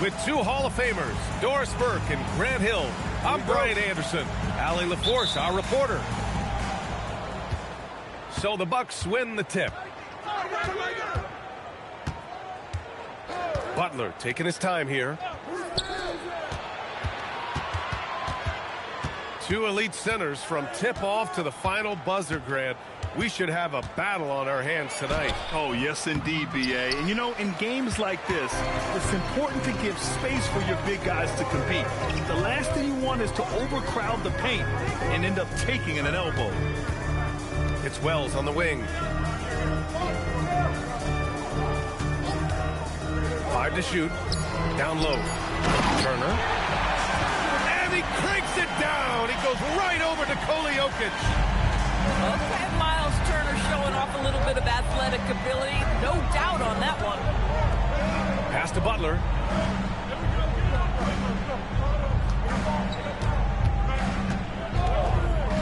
With two Hall of Famers, Doris Burke and Grant Hill, I'm Brian Anderson. Allie LaForce, our reporter. So the Bucks win the tip. Butler taking his time here. Two elite centers from tip-off to the final buzzer, Grant. We should have a battle on our hands tonight. Oh, yes, indeed, B.A. And, you know, in games like this, it's important to give space for your big guys to compete. The last thing you want is to overcrowd the paint and end up taking an elbow. It's Wells on the wing. 5 to shoot. Down low. Turner. And he cranks it down. He goes right over to Jokic. Okay, Miles Turner showing off a little bit of athletic ability. No doubt on that one. Pass to Butler.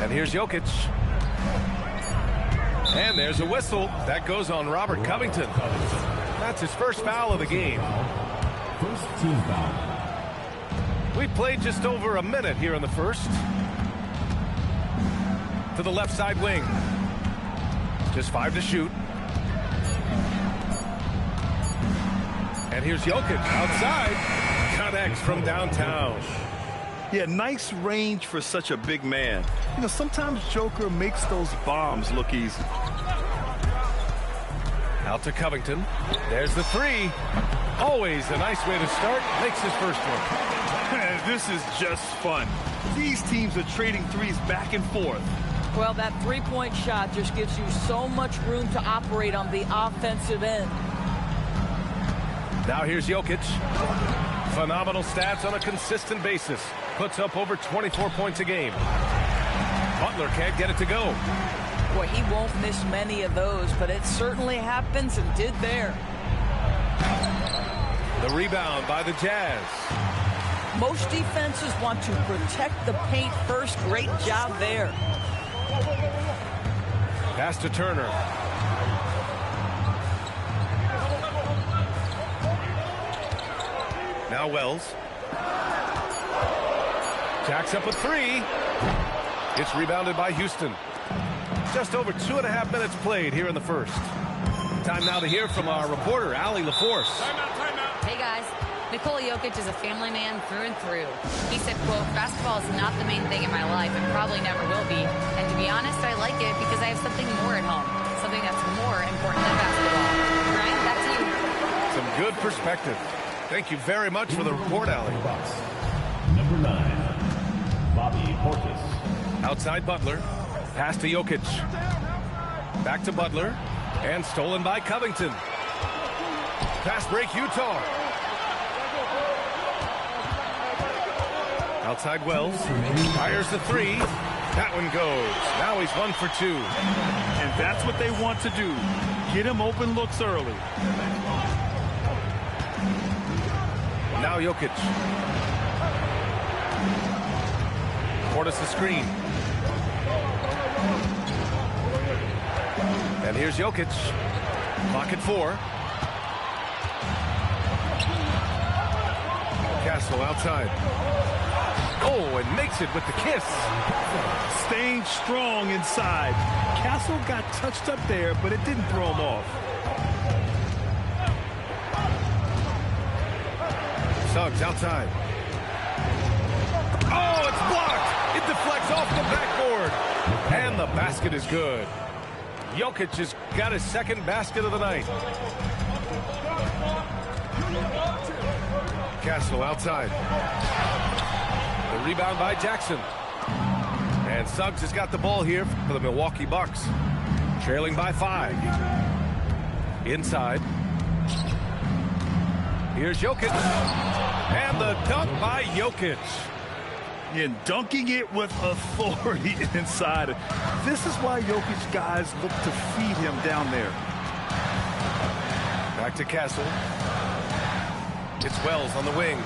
And here's Jokic. And there's a whistle. That goes on Robert Covington. That's his first foul of the game. First team foul. We played just over a minute here in the first. To the left side wing. Just 5 to shoot. And here's Jokic outside. Connects from downtown. Yeah, nice range for such a big man. You know, sometimes Joker makes those bombs look easy. Out to Covington. There's the three. Always a nice way to start. Makes his first one. This is just fun. These teams are trading threes back and forth. Well, that three-point shot just gives you so much room to operate on the offensive end. Now here's Jokic. Phenomenal stats on a consistent basis. Puts up over 24 points a game. Butler can't get it to go. Boy, he won't miss many of those, but it certainly happens and did there. The rebound by the Jazz. Most defenses want to protect the paint first. Great job there. Pass to Turner. Now Wells. Jacks up a three. It's rebounded by Houston. Just over 2.5 minutes played here in the first. Time now to hear from our reporter, Allie LaForce. Hey, guys. Nikola Jokic is a family man through and through. He said, quote, basketball is not the main thing in my life and probably never will be. And to be honest, I like it because I have something more at home. Something that's more important than basketball. Ryan, back to you. Some good perspective. Thank you very much for the report, Allie. Number 9, Bobby Portis. Outside Butler. Pass to Jokic. Back to Butler. And stolen by Covington. Pass break, Utah. Outside Wells. Fires the three. That one goes. Now he's 1 for 2. And that's what they want to do. Get him open looks early. Now Jokic. Portis the screen. And here's Jokic. Clock at 4. Castle outside. Oh, and makes it with the kiss. Staying strong inside. Castle got touched up there, but it didn't throw him off. Suggs outside. Oh, it's blocked. It deflects off the backboard. And the basket is good. Jokic has got his second basket of the night. Castle outside. The rebound by Jackson. And Suggs has got the ball here for the Milwaukee Bucks. Trailing by 5. Inside. Here's Jokic. And the dunk by Jokic. And dunking it with authority inside. This is why Jokic guys look to feed him down there. Back to Castle. It's Wells on the wing.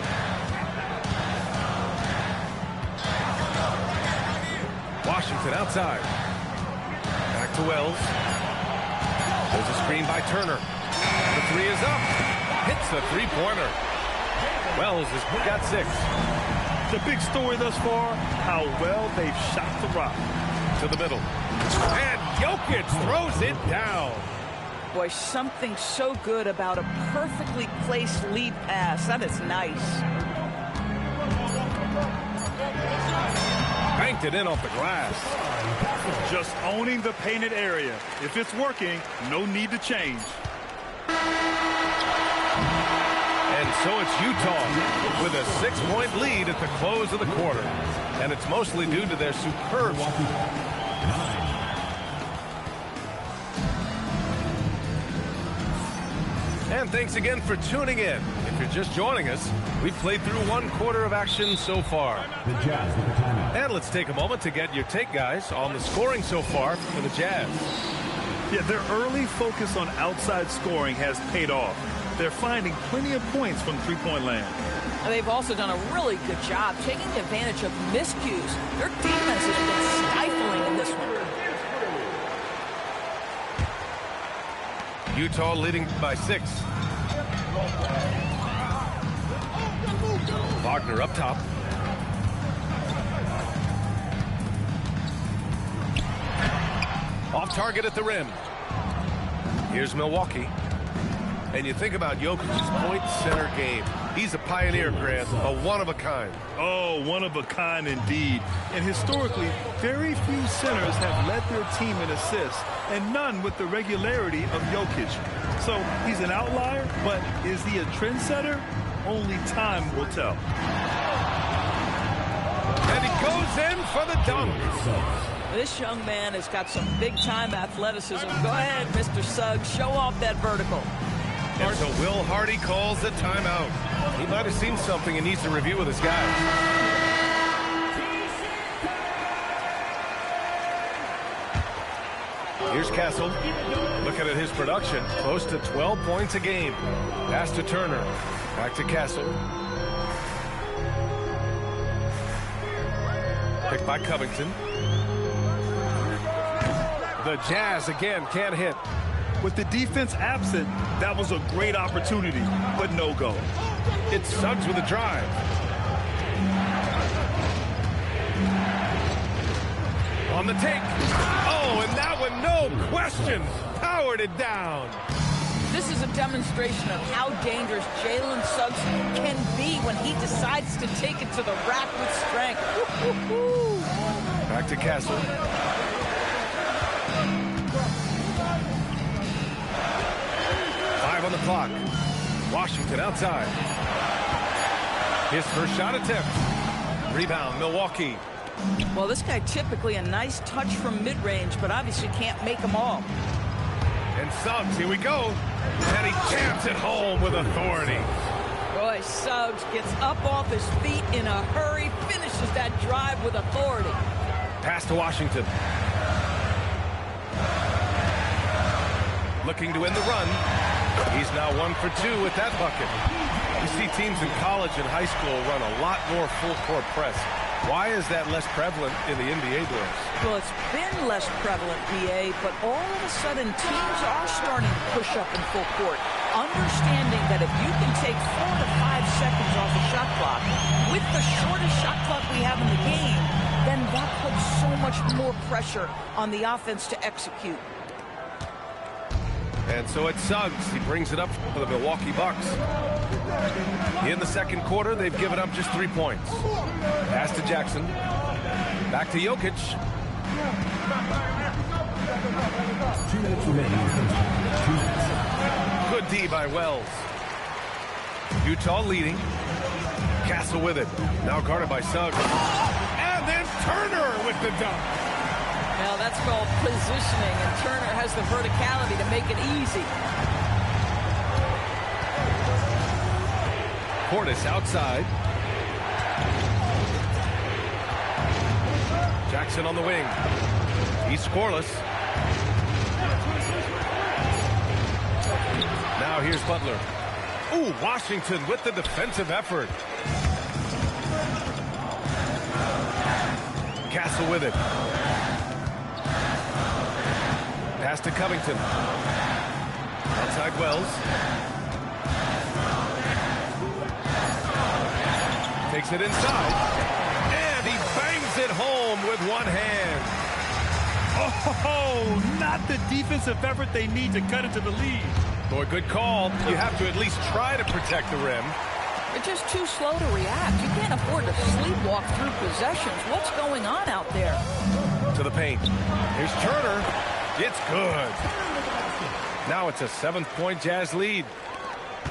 Washington outside. Back to Wells. There's a screen by Turner. The three is up. Hits the three-pointer. Wells has got 6. The big story thus far, how well they've shot the rock. To the middle. And Jokic throws it down. Boy, something so good about a perfectly placed lead pass. That is nice. Banked it in off the glass. Just owning the painted area. If it's working, no need to change. And so it's Utah with a 6-point lead at the close of the quarter. And it's mostly due to their superb. And thanks again for tuning in. If you're just joining us, we've played through 1 quarter of action so far. The Jazz with the timeout. And let's take a moment to get your take, guys, on the scoring so far for the Jazz. Yeah, their early focus on outside scoring has paid off. They're finding plenty of points from three-point land. And they've also done a really good job taking advantage of miscues. Their defense has been stifling in this one. Utah leading by 6. Wagner up top. Off target at the rim. Here's Milwaukee. And you think about Jokic's point center game. He's a pioneer, Grant, a one-of-a-kind. Oh, one of a kind indeed. And historically, very few centers have led their team in assists, and none with the regularity of Jokic. So he's an outlier, but is he a trendsetter? Only time will tell. And he goes in for the dunk. This young man has got some big-time athleticism. Go ahead, Mr. Suggs. Show off that vertical. And so Will Hardy calls the timeout. He might have seen something and needs to review with his guys. Here's Castle. Looking at his production, close to 12 points a game. Pass to Turner. Back to Castle. Picked by Covington. The Jazz again can't hit. With the defense absent, that was a great opportunity, but no go. It's Suggs with a drive. On the take. Oh, and that one, no question, powered it down. This is a demonstration of how dangerous Jalen Suggs can be when he decides to take it to the rack with strength. Back to Castle. On the clock. Washington outside. His first shot attempt. Rebound, Milwaukee. Well, this guy typically a nice touch from mid-range, but obviously can't make them all. And Suggs, here we go. And he jams it home with authority. Boy, Suggs gets up off his feet in a hurry, finishes that drive with authority. Pass to Washington. Looking to end the run. He's now 1 for 2 with that bucket. You see teams in college and high school run a lot more full-court press. Why is that less prevalent in the NBA doors? Well, it's been less prevalent, BA, but all of a sudden teams are starting to push up in full court, understanding that if you can take 4 to 5 seconds off the shot clock with the shortest shot clock we have in the game, then that puts so much more pressure on the offense to execute. And so it's Suggs. He brings it up for the Milwaukee Bucks. In the second quarter, they've given up just 3 points. Pass to Jackson. Back to Jokic. 2 minutes remaining. Good D by Wells. Utah leading. Castle with it. Now guarded by Suggs. And then Turner with the dunk. Now that's called positioning, and Turner has the verticality to make it easy. Portis outside. Jackson on the wing. He's scoreless. Now here's Butler. Ooh, Washington with the defensive effort. Castle with it. Pass to Covington. Outside Wells. Takes it inside. And he bangs it home with one hand. Oh, not the defensive effort they need to cut into the lead. Boy, good call. You have to at least try to protect the rim. They're just too slow to react. You can't afford to sleepwalk through possessions. What's going on out there? To the paint. Here's Turner. It's good. Now it's a 7-point Jazz lead.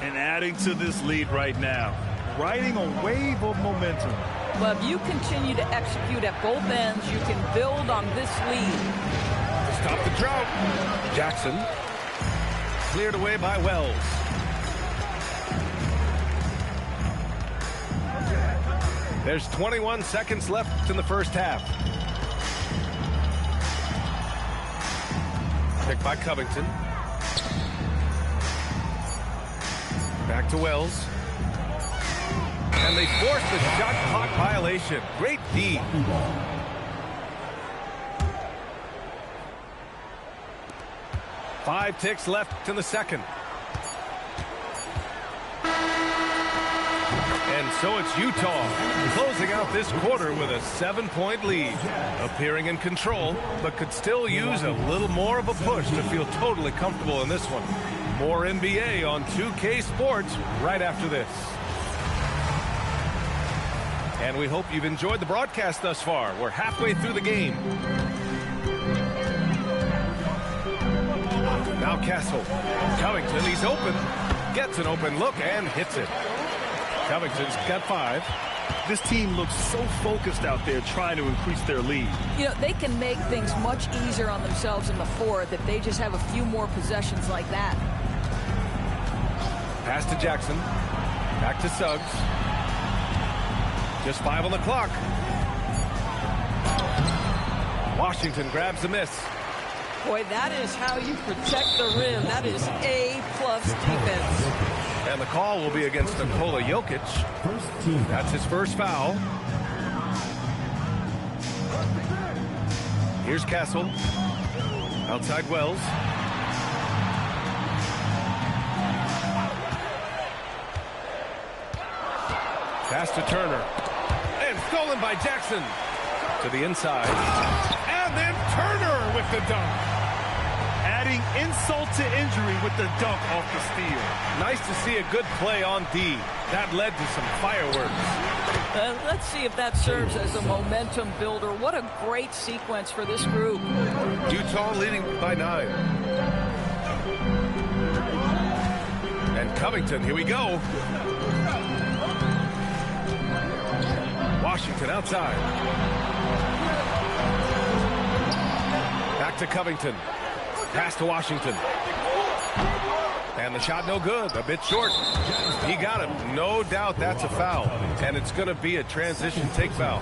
And adding to this lead right now, riding a wave of momentum. Well, if you continue to execute at both ends, you can build on this lead. Stop the drought. Jackson. Cleared away by Wells. There's 21 seconds left in the first half. Picked by Covington. Back to Wells. And they force the shot clock violation. Great D. 5 ticks left in the second. And so it's Utah closing out this quarter with a 7-point lead. Appearing in control, but could still use a little more of a push to feel totally comfortable in this one. More NBA on 2K Sports right after this. And we hope you've enjoyed the broadcast thus far. We're halfway through the game. Now Castle. Covington, he's open. Gets an open look and hits it. Covington's got 5. This team looks so focused out there trying to increase their lead. You know, they can make things much easier on themselves in the fourth if they just have a few more possessions like that. Pass to Jackson. Back to Suggs. Just 5 on the clock. Washington grabs the miss. Boy, that is how you protect the rim. That is A-plus defense. And the call will be against Nikola Jokic. That's his first foul. Here's Castle. Outside Wells. Pass to Turner. And stolen by Jackson. To the inside. And then Turner with the dunk. Adding insult to injury with the dunk off the steal. Nice to see a good play on D. That led to some fireworks. Let's see if that serves as a momentum builder. What a great sequence for this group. Utah leading by 9. And Covington, here we go. Washington outside. Back to Covington. Pass to Washington. And the shot no good. A bit short. He got him. No doubt that's a foul. And it's going to be a transition take foul.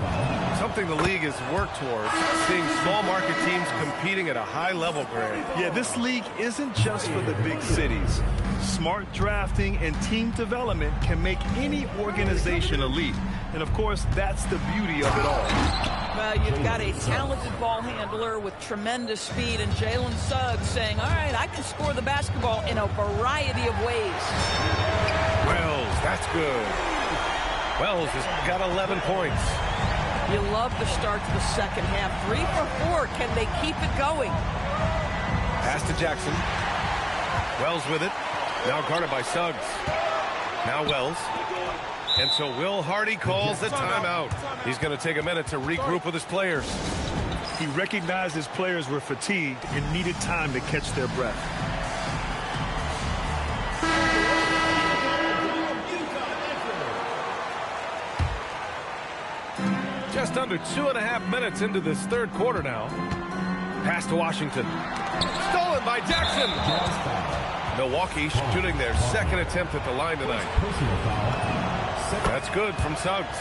Something the league has worked towards. Seeing small market teams competing at a high level, Greg. Yeah, this league isn't just for the big cities. Smart drafting and team development can make any organization elite. And, of course, that's the beauty of it all. Well, you've got a talented ball handler with tremendous speed, and Jalen Suggs saying, all right, I can score the basketball in a variety of ways. Wells, that's good. Wells has got 11 points. You love the start to the second half. 3 for 4. Can they keep it going? Pass to Jackson. Wells with it. Now guarded by Suggs. Now Wells. And so Will Hardy calls the timeout. He's going to take a minute to regroup with his players. He recognized his players were fatigued and needed time to catch their breath. Just under 2.5 minutes into this third quarter now. Pass to Washington. Stolen by Jackson. Milwaukee shooting their second attempt at the line tonight. That's good from Suggs.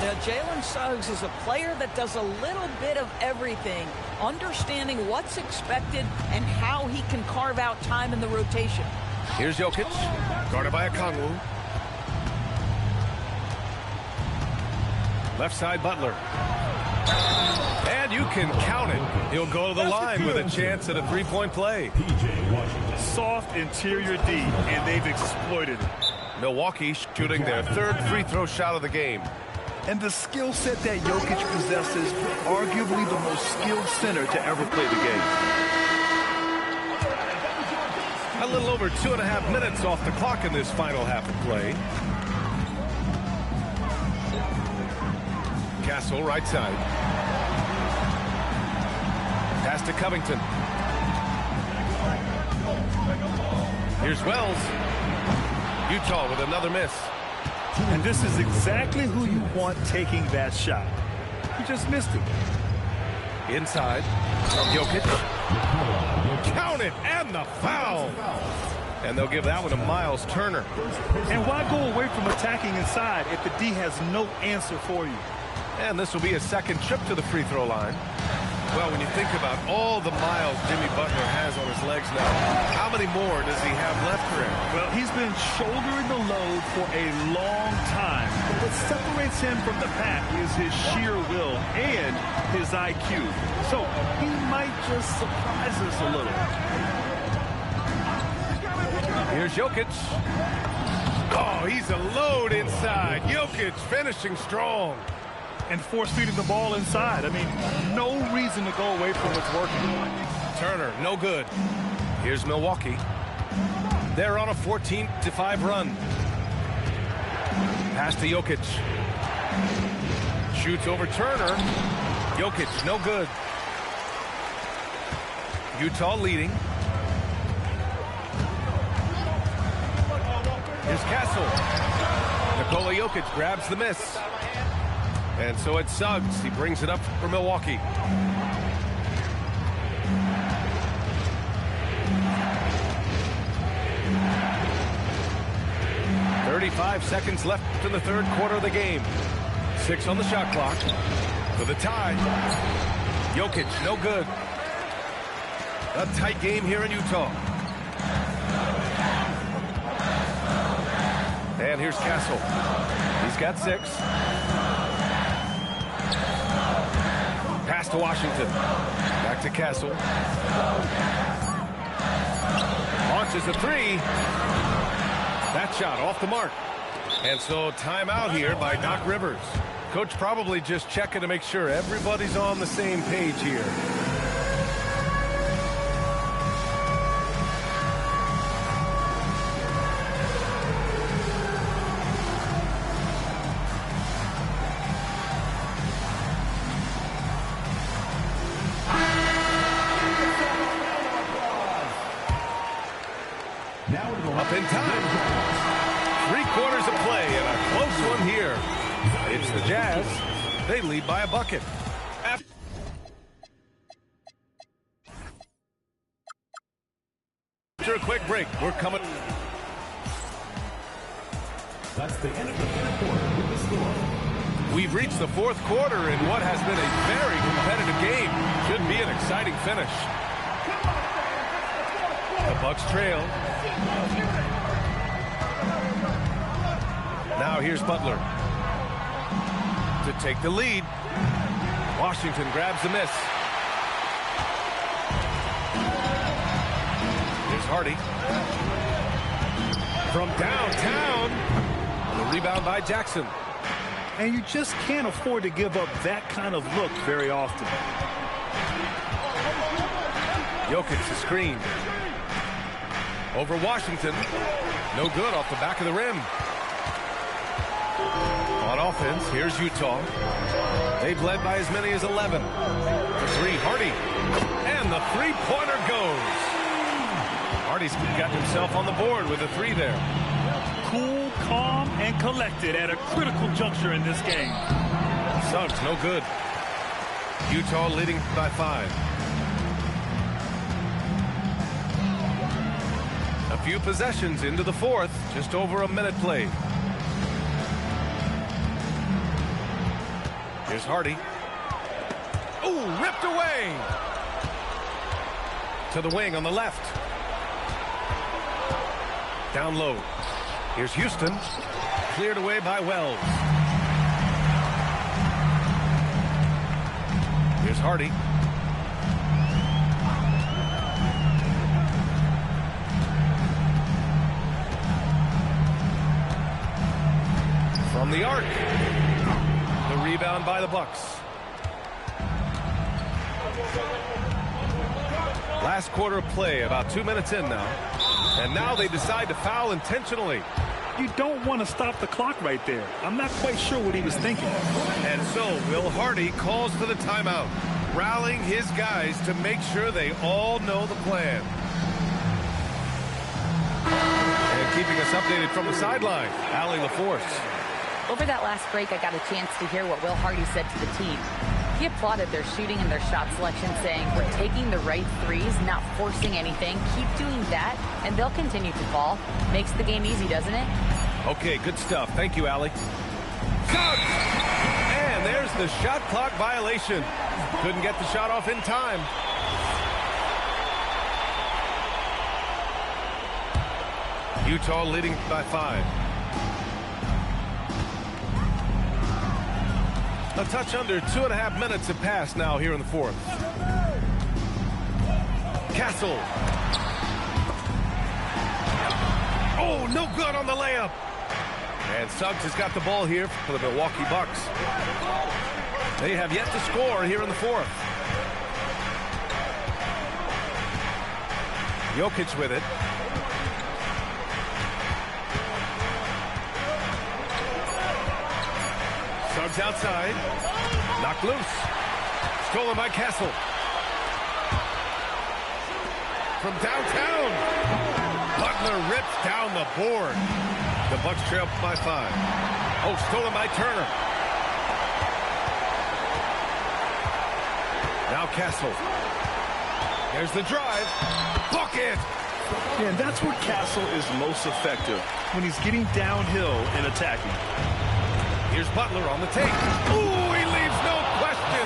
Now, Jalen Suggs is a player that does a little bit of everything, understanding what's expected and how he can carve out time in the rotation. Here's Jokic, guarded by Okongwu. Left side Butler. And you can count it. He'll go to the line with a chance at a three-point play. Soft interior D, and they've exploited it. Milwaukee shooting their third free throw shot of the game. And the skill set that Jokic possesses, arguably the most skilled center to ever play the game. A little over 2.5 minutes off the clock in this final half of play. Castle, right side. Pass to Covington. Here's Wells. Utah with another miss. And this is exactly who you want taking that shot. He just missed it. Inside from Jokic. Count it, and the foul. And they'll give that one to Miles Turner. And why go away from attacking inside if the D has no answer for you? And this will be a second trip to the free throw line. Well, when you think about all the miles Jimmy Butler has on his legs now, how many more does he have left for him? Well, he's been shouldering the load for a long time. What separates him from the pack is his sheer will and his IQ. So he might just surprise us a little. Here's Jokic. Oh, he's a load inside. Jokic finishing strong. And force-feeding the ball inside. I mean, no reason to go away from what's working. Turner, no good. Here's Milwaukee. They're on a 14-5 run. Pass to Jokic. Shoots over Turner. Jokic, no good. Utah leading. Here's Castle. Nikola Jokic grabs the miss. And so it's Suggs. He brings it up for Milwaukee. "35 seconds left in the third quarter of the game. 6 on the shot clock. For the tie. Jokic, no good. A tight game here in Utah. And here's Castle. He's got 6. Pass to Washington. Back to Castle. Launches a 3. That shot off the mark. And so timeout here by Doc Rivers. Coach probably just checking to make sure everybody's on the same page here. Up in time. 3 quarters of play and a close one here. It's the Jazz. They lead by a bucket. After a quick break, we're coming. That's the end of the third quarter with the score. We've reached the fourth quarter in what has been a very competitive game. Should be an exciting finish. The Bucks trail. Now here's Butler to take the lead. Washington grabs the miss. Here's Hardy. From downtown. The rebound by Jackson. And you just can't afford to give up that kind of look very often. Jokic the screen. Over Washington. No good off the back of the rim. On offense, here's Utah. They've led by as many as 11. The 3, Hardy. And the three-pointer goes. Hardy's got himself on the board with a 3 there. Cool, calm, and collected at a critical juncture in this game. Suggs, no good. Utah leading by 5. A few possessions into the fourth, just over a minute played. Here's Hardy. Ooh, ripped away. To the wing on the left. Down low. Here's Houston. Cleared away by Wells. Here's Hardy. From the arc. Rebound by the Bucks. Last quarter of play, about 2 minutes in now. And now they decide to foul intentionally. You don't want to stop the clock right there. I'm not quite sure what he was thinking. And so Will Hardy calls for the timeout, rallying his guys to make sure they all know the plan. And keeping us updated from the sideline, Allie LaForce. Over that last break, I got a chance to hear what Will Hardy said to the team. He applauded their shooting and their shot selection, saying, we're taking the right threes, not forcing anything. Keep doing that, and they'll continue to fall. Makes the game easy, doesn't it? Okay, good stuff. Thank you, Allie. Suggs! And there's the shot clock violation. Couldn't get the shot off in time. Utah leading by 5. A touch under 2.5 minutes have passed now here in the fourth. Castle. Oh, no good on the layup. And Suggs has got the ball here for the Milwaukee Bucks. They have yet to score here in the fourth. Jokic with it. Suggs outside. Knocked loose. Stolen by Castle. From downtown. Butler rips down the board. The Bucks trail by 5. Oh, stolen by Turner. Now Castle. There's the drive. Bucket! Yeah, and that's where Castle is most effective, when he's getting downhill and attacking. Here's Butler on the take. Ooh, he leaves no question.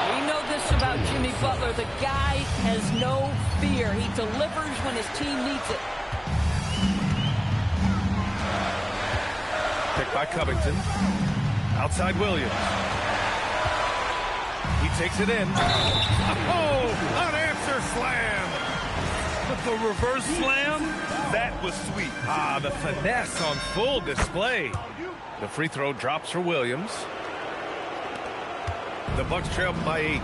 We know this about Jimmy Butler. The guy has no fear. He delivers when his team needs it. Picked by Covington. Outside Williams. He takes it in. Oh, an answer slam. But the reverse slam, that was sweet. Ah, the finesse on full display. The free throw drops for Williams. The Bucks trail by 8.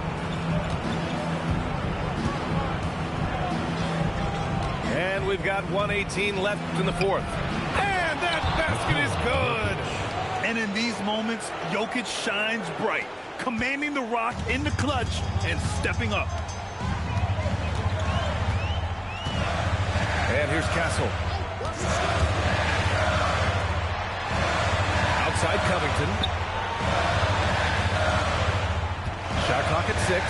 And we've got 1:18 left in the fourth. And that basket is good. And in these moments, Jokic shines bright, commanding the rock in the clutch and stepping up. And here's Castle. Outside Covington. Shot clock at 6.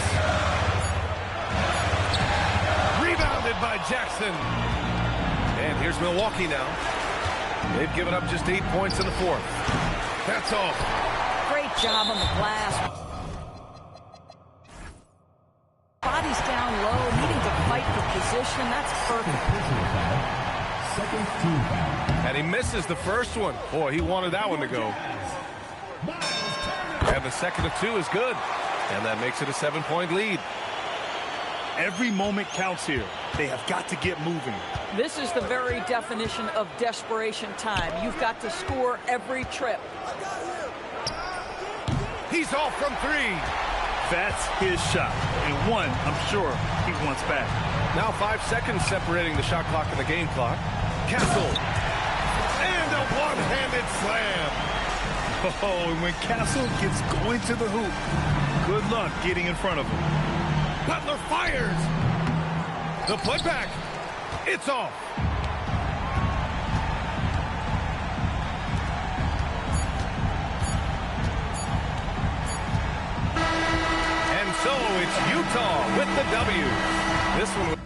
Rebounded by Jackson. And here's Milwaukee now. They've given up just 8 points in the fourth. That's all. Great job on the glass. Body's down low, needing to fight for position. That's perfect. Second team foul. And he misses the first one. Boy, he wanted that one to go. And the second of 2 is good. And that makes it a 7-point lead. Every moment counts here. They have got to get moving. This is the very definition of desperation time. You've got to score every trip. He's off from 3. That's his shot. And one, I'm sure, he wants back. Now 5 seconds separating the shot clock and the game clock. Castle. And a one-handed slam. Oh, and when Castle gets going to the hoop, good luck getting in front of him. Butler fires. The putback. It's off. And so it's Utah with the W. This one